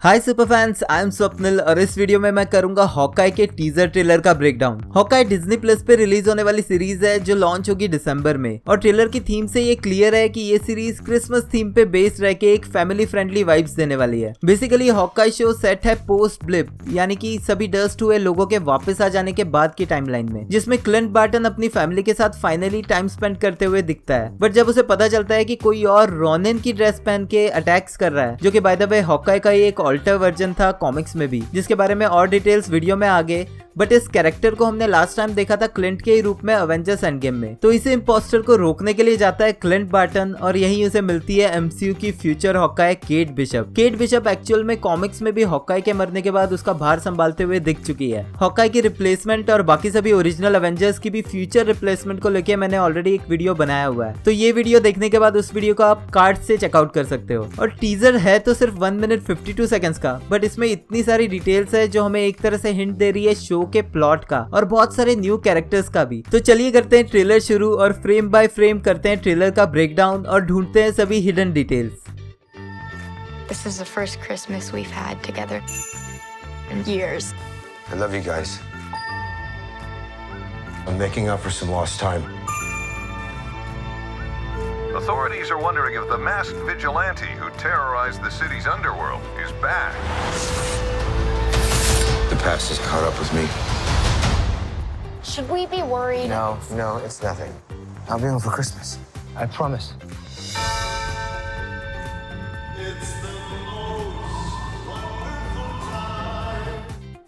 Hi super fans, I am Swapnil और इस video में मैं करूंगा हॉकाई के टीजर ट्रेलर का ब्रेकडाउन। हॉकाई डिज्नी प्लस पे रिलीज होने वाली सीरीज है जो लॉन्च होगी दिसंबर में और ट्रेलर की थीम से ये क्लियर है कि ये सीरीज क्रिसमस थीम पे बेस्ड रह के एक फैमिली फ्रेंडली वाइब्स देने वाली है। बेसिकली हॉकाई शो सेट है पोस्ट ब्लिप, यानी कि सभी डस्ट हुए लोगों के वापस आ जाने के बाद की टाइमलाइन में, जिसमें क्लिंट बार्टन अपनी फैमिली के साथ फाइनली टाइम स्पेंड करते हुए दिखता है। बट जब उसे पता चलता है कि कोई और रॉनिन की ड्रेस पहन के अटैक्स कर रहा है, जो कि बाय द वे हॉकाई का एक ऑल्टर वर्जन था कॉमिक्स में भी, जिसके बारे में और डिटेल्स वीडियो में आगे। बट इस कैरेक्टर को हमने लास्ट टाइम देखा था क्लिंट के ही रूप में अवेंजर्स एंड गेम में। तो इसे इम्पोस्टर को रोकने के लिए जाता है क्लिंट बार्टन और यहीं उसे मिलती है एमसीयू की future Hawkeye Kate Bishop. Kate Bishop actual में कॉमिक्स में भी हॉकाई के मरने के बाद उसका भार संभालते हुए दिख चुकी है। हॉकाई की रिप्लेसमेंट और बाकी सभी ओरिजिनल अवेंजर्स की भी फ्यूचर रिप्लेसमेंट को लेकर मैंने ऑलरेडी एक वीडियो बनाया हुआ है, तो ये वीडियो देखने के बाद उस वीडियो को आप कार्ड से चेकआउट कर सकते हो। और टीजर है तो सिर्फ 1 मिनट 52 सेकंड्स का, बट इसमें इतनी सारी डिटेल्स है जो हमें एक तरह से हिंट दे रही है शो के प्लॉट का और बहुत सारे न्यू कैरेक्टर्स का भी। तो चलिए करते हैं ट्रेलर शुरू और फ्रेम बाय फ्रेम करते हैं ट्रेलर का ब्रेकडाउन और ढूंढते हैं सभी hidden details. This is the first Christmas we've had together in years. I love you guys. I'm making up for some lost time. Authorities are wondering if the masked vigilante who terrorized the city's underworld is back. The past has caught up with me. Should we be worried? No, it's nothing. I'll be home for Christmas. I promise.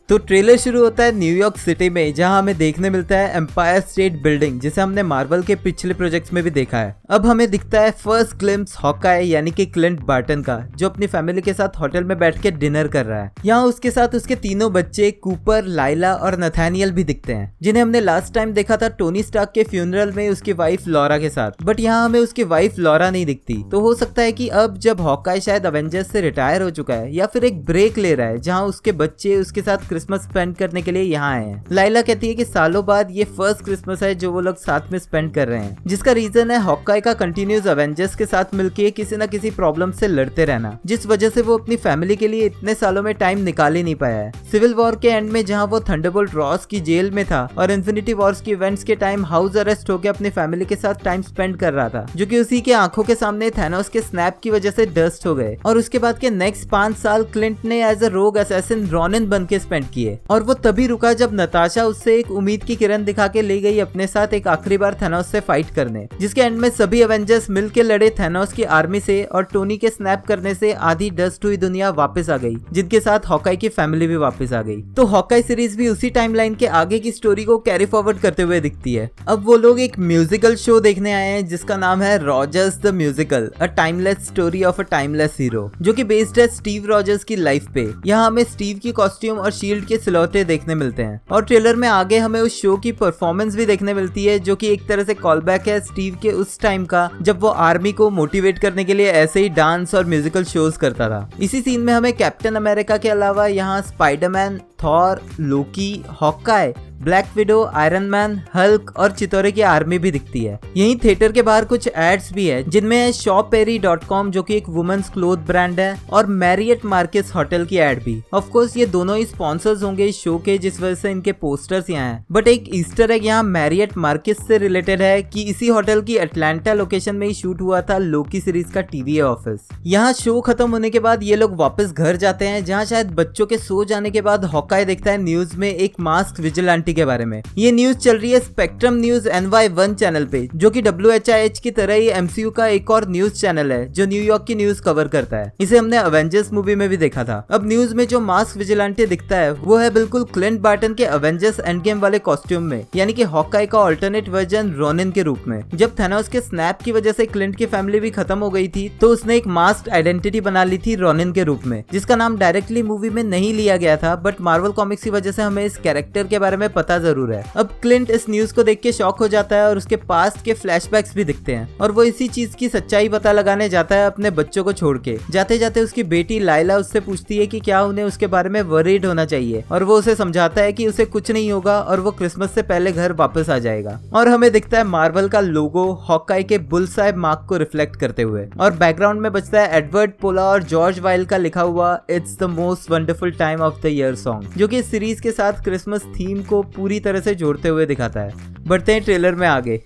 तो trailer शुरू होता है New York city में, जहां हमें देखने मिलता है एम्पायर स्टेट बिल्डिंग, जिसे हमने मार्वल के पिछले प्रोजेक्ट्स में भी देखा है। अब हमें दिखता है फर्स्ट ग्लिम्स हॉकाई यानी कि क्लिंट बार्टन का, जो अपनी फैमिली के साथ होटल में बैठ के डिनर कर रहा है। यहाँ उसके साथ उसके तीनों बच्चे कूपर, लाइला और नथानियल भी दिखते हैं, जिन्हें हमने लास्ट टाइम देखा था टोनी स्टार्क के फ्यूनरल में उसकी वाइफ लॉरा के साथ। बट यहाँ हमें उसकी वाइफ लॉरा नहीं दिखती, तो हो सकता है कि अब जब हॉकाई शायद अवेंजर्स से रिटायर हो चुका है या फिर एक ब्रेक ले रहा है, जहाँ उसके बच्चे उसके साथ क्रिसमस स्पेंड करने के लिए यहाँ आए हैं। लाइला कहती है कि सालों बाद ये फर्स्ट क्रिसमस है जो वो लोग साथ में स्पेंड कर रहे हैं, जिसका रीजन है हॉकाई का कंटिन्यूस अवेंजर्स के साथ मिलके किसी न किसी प्रॉब्लम से लड़ते रहना, जिस वजह से वो अपनी फैमिली के लिए इतने सालों में टाइम निकाल ही नहीं पाया है। सिविल वॉर के एंड में जहाँ वो थंडरबोल्ट रॉस की जेल में था और इन्फिनिटी वॉर्स की इवेंट्स के टाइम हाउस अरेस्ट होकर अपनी फैमिली के साथ टाइम स्पेंड कर रहा था, जो कि उसी के आंखों के सामने थैनोस के स्नैप की वजह से डस्ट हो गए। और उसके बाद के नेक्स्ट 5 साल क्लिंट ने एज अ रोग असैसिन रॉनिन बन के स्पेंड किए, और वो तभी रुका जब नताशा उससे एक उम्मीद की किरण दिखा के ले गई अपने साथ एक आखिरी बार थैनोस से फाइट करने, जिसके एंड में सभी एवेंजर्स मिलके लड़े थैनोस की आर्मी से और टोनी के स्नैप करने से आधी डस्ट हुई दुनिया वापस आ गई, जिनके साथ हॉकाई की फैमिली भी वापस आ गई। तो हॉकाई सीरीज भी उसी टाइमलाइन के आगे की स्टोरी को कैरी फॉरवर्ड करते हुए दिखती है। अब वो लोग एक म्यूजिकल शो देखने आए हैं जिसका नाम है Rogers the musical, a timeless story of a timeless hero, जो कि बेस्ड है स्टीव रॉजर्स की लाइफ पे। यहाँ हमें स्टीव की कॉस्ट्यूम और शील्ड के सिलौटे देखने मिलते हैं और ट्रेलर में आगे हमें उस शो की परफॉर्मेंस भी देखने मिलती है, जो कि एक तरह से कॉलबैक है स्टीव के उस टाइम का जब वो आर्मी को मोटिवेट करने के लिए ऐसे ही डांस और म्यूजिकल शोज करता था। इसी सीन में हमें कैप्टन अमेरिका के अलावा यहाँ Spiderman, Thor, Loki, Hawkeye, Black Widow, Iron Man, Hulk और चितौरे की आर्मी भी दिखती है। यहीं थिएटर के बाहर कुछ एड्स भी है, जिनमें है shopperry.com जो कि एक वुमेन्स क्लोथ ब्रांड है, और मैरियट मार्केस होटल की एड भी। ऑफ कोर्स ये दोनों ही स्पॉन्सर्स होंगे इस शो के, जिस वजह से इनके पोस्टर्स यहाँ हैं। बट एक ईस्टर एग यहाँ मैरियट मार्केस से रिलेटेड है कि इसी होटल की अटलांटा लोकेशन में ही शूट हुआ था लोकी सीरीज का टीवी ऑफिस। यहाँ शो खत्म होने के बाद ये लोग वापस घर जाते हैं, जहाँ शायद बच्चों के सो जाने के बाद हॉकाई देखता है न्यूज में एक मास्क विजिलेंटी के बारे में। ये न्यूज चल रही है स्पेक्ट्रम न्यूज NY1 चैनल पे, जो कि WHIH की तरह ही MCU का एक और न्यूज चैनल है जो न्यूयॉर्क की न्यूज कवर करता है। इसे हमने अवेंजर्स मूवी में भी देखा था। अब न्यूज में जो मास्क विजिलेंटी दिखता है वो है बिल्कुल क्लिंट बार्टन के अवेंजर्स एंड गेम वाले कॉस्ट्यूम में, यानी कि हॉकाई का अल्टरनेट वर्जन रॉनिन के रूप में। जब थैनोस के स्नैप की वजह से क्लिंट की फैमिली भी खत्म हो गई थी, तो उसने एक मास्क आइडेंटिटी बना ली थी रॉनिन के रूप में, जिसका नाम डायरेक्टली मूवी में नहीं लिया गया था, बट मार्वल कॉमिक्स की वजह से हमें इस कैरेक्टर के बारे में पता जरूर है। अब क्लिंट इस न्यूज को देख के शॉक हो जाता है और उसके पास्ट के फ्लैशबैक्स भी दिखते हैं और वो इसी चीज की सच्चाई पता लगाने जाता है अपने बच्चों को छोड़ के। जाते जाते उसकी बेटी लाइला उससे पूछती है कि क्या उन्हें उसके बारे में वरीड होना चाहिए और वो उसे समझाता है कि उसे कुछ नहीं होगा और वो क्रिसमस से पहले घर वापस आ जाएगा। और हमें दिखता है मार्वल का लोगो हॉकाई के बुलसाई मार्क को रिफ्लेक्ट करते हुए और बैकग्राउंड में बजता है एडवर्ड पोला और जॉर्ज वाइल का लिखा हुआ it's the most wonderful time of the year song, जो कि इस सीरीज के साथ क्रिसमस थीम को पूरी तरह से जोड़ते हुए दिखाता है। बढ़ते हैं ट्रेलर में आगे।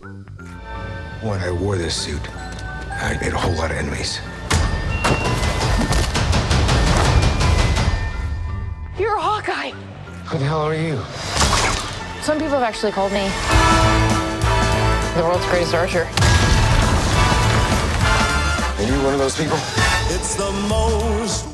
When I wore this suit, I made a whole lot of enemies. You're a Hawkeye! Who the hell are you? Some people have actually called me the world's greatest archer. Are you one of those people? It's the most.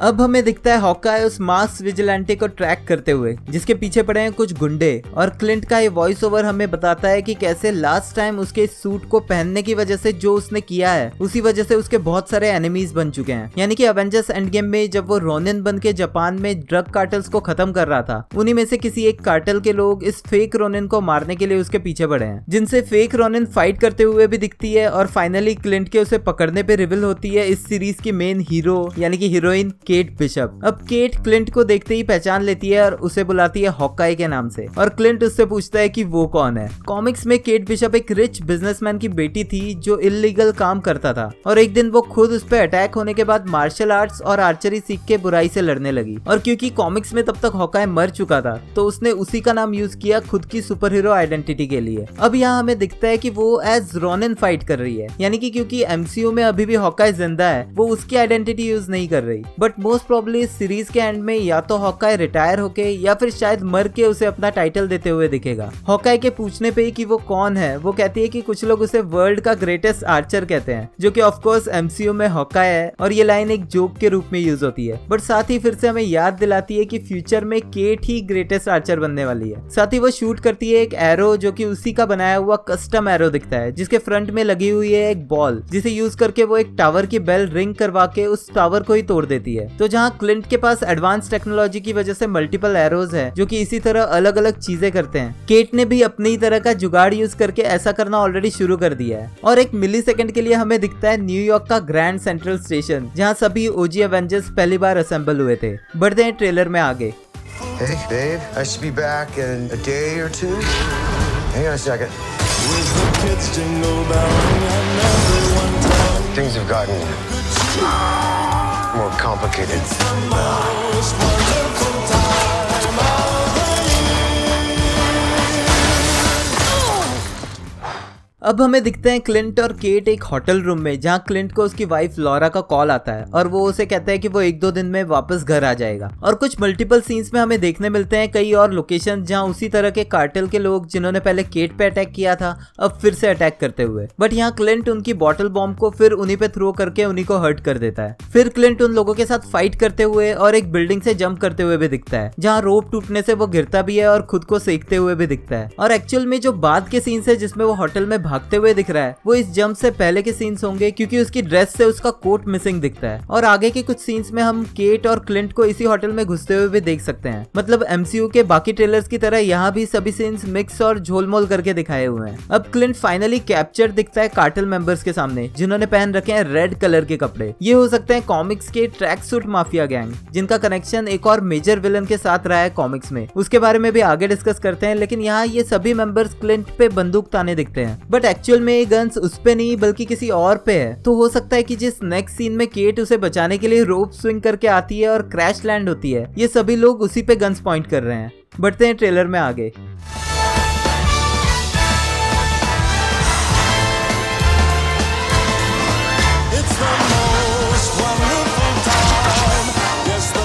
अब हमें दिखता है Hawkeye उस मास vigilante को track करते हुए जिसके पीछे पड़े हैं कुछ गुंडे और क्लिंट का ये वॉइस ओवर हमें बताता है कि कैसे लास्ट टाइम उसके इस सूट को पहनने की वजह से जो उसने किया है उसी वजह से उसके बहुत सारे एनिमीज बन चुके हैं। यानी कि एवेंजर्स एंड गेम में जब वो रोनिन बन के जापान में ड्रग कार्टल्स को खत्म कर रहा था, उन्हीं में से किसी एक कार्टल के लोग इस फेक रोनिन को मारने के लिए उसके पीछे पड़े हैं, जिनसे फेक रोनिन फाइट करते हुए भी दिखती है और फाइनली क्लिंट के उसे पकड़ने पे रिवील होती है इस सीरीज की मेन हीरो यानी कि हीरोइन केट बिशप। अब केट क्लिंट को देखते ही पहचान लेती है और उसे बुलाती है हॉकाई के नाम से और क्लिंट उससे पूछता है कि वो कौन है। कॉमिक्स में केट बिशप एक रिच बिजनेसमैन की बेटी थी जो इल्लीगल काम करता था और एक दिन वो खुद उस पर अटैक होने के बाद मार्शल आर्ट्स और आर्चरी सीख के बुराई से लड़ने लगी और क्योंकि कॉमिक्स में तब तक हॉकाई मर चुका था तो उसने उसी का नाम यूज किया खुद की सुपर हीरो आइडेंटिटी के लिए। अब यहाँ हमें दिखता है कि वो एज रोनिन फाइट कर रही है, यानी कि क्योंकि एमसीयू में अभी भी हॉकाई जिंदा है वो उसकी आइडेंटिटी यूज नहीं कर रही। बट मोस्ट प्रोबेबली इस सीरीज के एंड में या तो हॉकाई रिटायर होके या फिर शायद मर के उसे अपना टाइटल देते हुए दिखेगा। हॉकाई के पूछने पे कि वो कौन है, वो कहती है कि कुछ लोग उसे वर्ल्ड का ग्रेटेस्ट आर्चर कहते हैं, जो कि ऑफ कोर्स एमसीयू में हॉकाई है और ये लाइन एक जोक के रूप में यूज होती है। बट साथ ही फिर से हमें याद दिलाती है कि फ्यूचर में केट ही ग्रेटेस्ट आर्चर बनने वाली है। साथ ही वो शूट करती है एक एरो जो कि उसी का बनाया हुआ कस्टम एरो दिखता है जिसके फ्रंट में लगी हुई है एक बॉल, जिसे यूज करके वो एक टावर की बेल रिंग करवा के उस टावर को ही तोड़ देती है। तो जहाँ क्लिंट के पास एडवांस टेक्नोलॉजी की वजह से मल्टीपल एरोज है जो कि इसी तरह अलग अलग चीजें करते हैं, केट ने भी अपनी तरह का जुगाड़ यूज करके ऐसा करना ऑलरेडी शुरू कर दिया है। और एक मिली सेकंड के लिए हमें दिखता है न्यूयॉर्क का ग्रैंड सेंट्रल स्टेशन जहाँ सभी ओजी एवेंजर्स पहली बार असेंबल हुए थे। बढ़ते हैं ट्रेलर में आगे। Hey, babe, I should be back in a day or two. Hang on a second. With the kids jingle belling and everyone telling Things have gotten more complicated. it's the most wonderful time of the अब हमें दिखते हैं Clint और cat एक hotel room में जहां Clint को उसकी वाइफ लॉरा का कॉल आता है और वो उसे कहता है कि वो 1-2 दिन में वापस घर आ जाएगा। और कुछ मल्टीपल सीन्स में हमें देखने मिलते हैं कई और लोकेशन जहां उसी तरह के कार्टेल के लोग जिन्होंने पहले केट पे अटैक किया था अब फिर से अटैक करते हुए। बट यहाँ क्लिंट उनकी बॉटल बॉम्ब को फिर उन्हीं पे थ्रो करके उन्हीं को हर्ट कर देता है। फिर क्लिंट उन लोगों के साथ फाइट करते हुए और एक बिल्डिंग से जंप करते हुए भी दिखता है जहाँ रोप टूटने से वो गिरता भी है और खुद को सेकते हुए भी दिखता है। और एक्चुअल में जो बाद के सीन्स है जिसमें वो होटल में भागते हुए दिख रहा है वो इस जंप से पहले के सीन्स होंगे क्योंकि उसकी ड्रेस से उसका कोट मिसिंग दिखता है। और आगे के कुछ सीन्स में हम केट और क्लिंट को इसी होटल में घुसते हुए भी देख सकते हैं। मतलब एमसीयू के बाकी ट्रेलर्स की तरह यहाँ भी सभी सीन्स मिक्स और झोलमोल करके दिखाए हुए हैं। अब क्लिंट फाइनली कैप्चर दिखता है कार्टेल मेंबर्स के सामने जिन्होंने पहन रखे हैं रेड कलर के कपड़े। ये हो सकते हैं कॉमिक्स के ट्रैक सूट माफिया गैंग जिनका कनेक्शन एक और मेजर विलन के साथ रहा है कॉमिक्स में, उसके बारे में भी आगे डिस्कस करते हैं। लेकिन यहाँ ये सभी मेंबर्स क्लिंट पे बंदूक ताने दिखते हैं बट एक्चुअल में ये गन्स उस पे नहीं बल्कि किसी और पे है। तो हो सकता है कि जिस नेक्स्ट सीन में केट उसे बचाने के लिए रोप स्विंग करके आती है और क्रैश लैंड होती है ये सभी लोग उसी पे गन्स पॉइंट कर रहे हैं। बढ़ते हैं ट्रेलर में आगे। It's the most wonderful time. Yes, the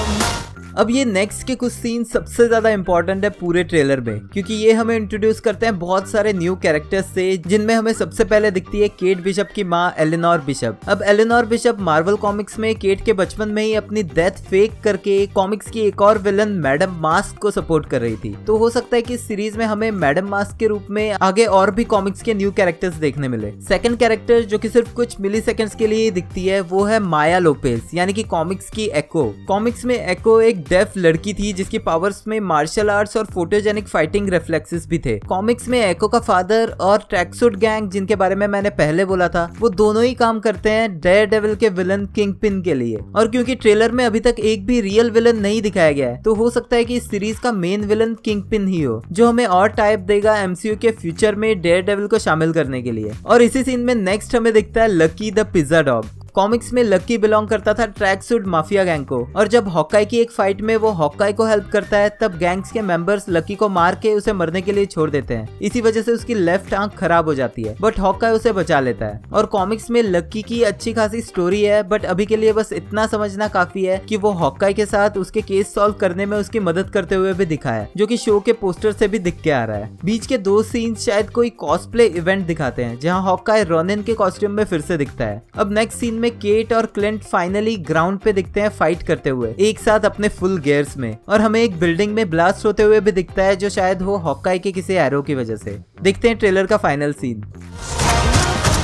अब ये नेक्स्ट के कुछ सीन सबसे ज्यादा इंपॉर्टेंट है पूरे ट्रेलर में क्योंकि ये हमें इंट्रोड्यूस करते हैं बहुत सारे न्यू कैरेक्टर्स से जिनमें हमें सबसे पहले दिखती है केट बिशप की माँ एलेनोर बिशप। अब एलेनोर बिशप मार्वल कॉमिक्स में केट के बचपन में ही अपनी डेथ फेक करके कॉमिक्स की एक और विलन मैडम मास्क को सपोर्ट कर रही थी। तो हो सकता है कि इस सीरीज में हमें मैडम मास्क के रूप में आगे और भी कॉमिक्स के न्यू कैरेक्टर्स देखने मिले। सेकंड कैरेक्टर जो कि सिर्फ कुछ मिली सेकेंड्स के लिए दिखती है वो है माया लोपेज यानी कि कॉमिक्स की एको। कॉमिक्स में एको एक डेफ लड़की थी जिसकी पावर्स में मार्शल आर्ट्स और फोटोजेनिक फाइटिंग रिफ्लेक्सेस भी थे। कॉमिक्स में एको का फादर और ट्रैकसूट गैंग जिनके बारे में मैंने पहले बोला था, वो दोनों ही काम करते हैं डेयरडेविल के विलन किंगपिन के लिए। और क्योंकि ट्रेलर में अभी तक एक भी रियल विलन नहीं दिखाया गया है, तो हो सकता है कि इस सीरीज का मेन विलन किंगपिन ही हो, जो हमें और टाइप देगा एमसीयू के फ्यूचर में डेयरडेविल को शामिल करने के लिए। और इसी सीन में नेक्स्ट हमें दिखता है lucky the pizza dog. Comics में लकी बिलोंग करता था ट्रैक सूट माफिया गैंग को, और जब हॉकाई की एक फाइट में वो हॉकाई को हेल्प करता है, तब गैंग्स के मेंबर्स लकी को मार के उसे मरने के लिए छोड़ देते हैं। इसी वजह से उसकी लेफ्ट आंख खराब हो जाती है, बट हॉकाई उसे बचा लेता है। और कॉमिक्स में लकी की अच्छी खासी स्टोरी है, बट अभी के लिए बस इतना समझना काफी है कि वो हॉकाई के साथ उसके केस सॉल्व करने में उसकी मदद करते हुए भी दिखा है, जो कि शो के पोस्टर से भी दिख के आ रहा है। बीच के 2 सीन्स शायद कोई कॉस्प्ले इवेंट दिखाते हैं, जहाँ हॉकाई रोनिन के कॉस्ट्यूम में फिर से दिखता है। अब नेक्स्ट सीन में केट और क्लिंट फाइनली ग्राउंड पे दिखते हैं फाइट करते हुए एक साथ अपने फुल गियर्स में, और हमें एक बिल्डिंग में ब्लास्ट होते हुए भी दिखता है, जो शायद हो हॉकाई के किसी एरो की वजह से। देखते हैं ट्रेलर का final scene.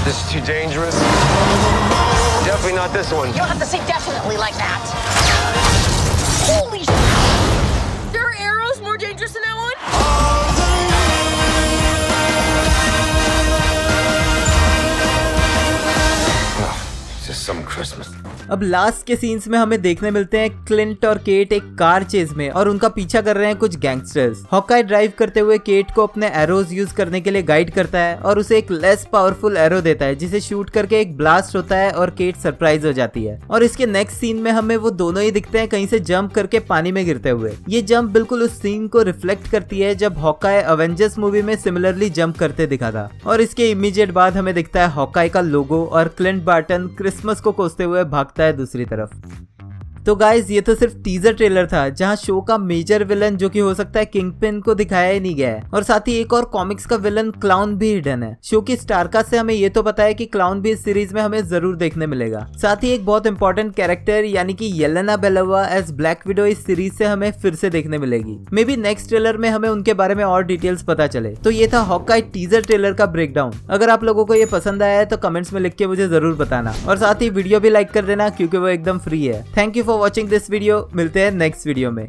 This is too dangerous. Definitely not this one. You don't have to say definitely like that. Holy shit! There are arrows more dangerous than that one? Just some Christmas. अब last के scenes में हमें देखने मिलते हैं Clint और cat एक car chase में, और उनका पीछा कर रहे हैं कुछ गैंगस्टर्स। हॉकाई ड्राइव करते हुए केट को अपने एरोज यूज करने के लिए गाइड करता है, और उसे एक लेस पावरफुल एरो देता है, जिसे शूट करके एक ब्लास्ट होता है और केट सरप्राइज हो जाती है। और इसके नेक्स्ट सीन में हमें वो दोनों ही दिखते हैं कहीं से जंप करके पानी में गिरते हुए। ये जंप बिल्कुल उस सीन को रिफ्लेक्ट करती है जब हॉकाई अवेंजर्स मूवी में सिमिलरली जंप करते दिखा था। और इसके इमीडिएट बाद हमें दिखता है हॉकाई का लोगो, और क्लिंट बार्टन क्रिसमस को कोसते हुए भागता है दूसरी तरफ। तो गाइज ये तो सिर्फ टीजर ट्रेलर था, जहां शो का मेजर विलन जो कि हो सकता है किंगपिन को दिखाया ही नहीं गया है, और साथ ही एक और कॉमिक्स का विलन क्लाउन भी हिडन है। शो की स्टारकास्ट से हमें ये तो पता है कि क्लाउन भी इस सीरीज में हमें जरूर देखने मिलेगा। साथ ही एक बहुत इंपॉर्टेंट कैरेक्टर यानी कि Yelena Belova as Black Widow इस सीरीज से हमें फिर से देखने मिलेगी। मे बी नेक्स्ट ट्रेलर में हमें उनके बारे में और डिटेल्स पता चले। तो ये था हॉकाई टीजर ट्रेलर का ब्रेकडाउन। अगर आप लोगों को ये पसंद आया है तो कमेंट्स में लिख के मुझे जरूर बताना, और साथ ही वीडियो भी लाइक कर देना क्योंकि वो एकदम फ्री है। Thank you for watching this video. मिलते हैं नेक्स्ट वीडियो में।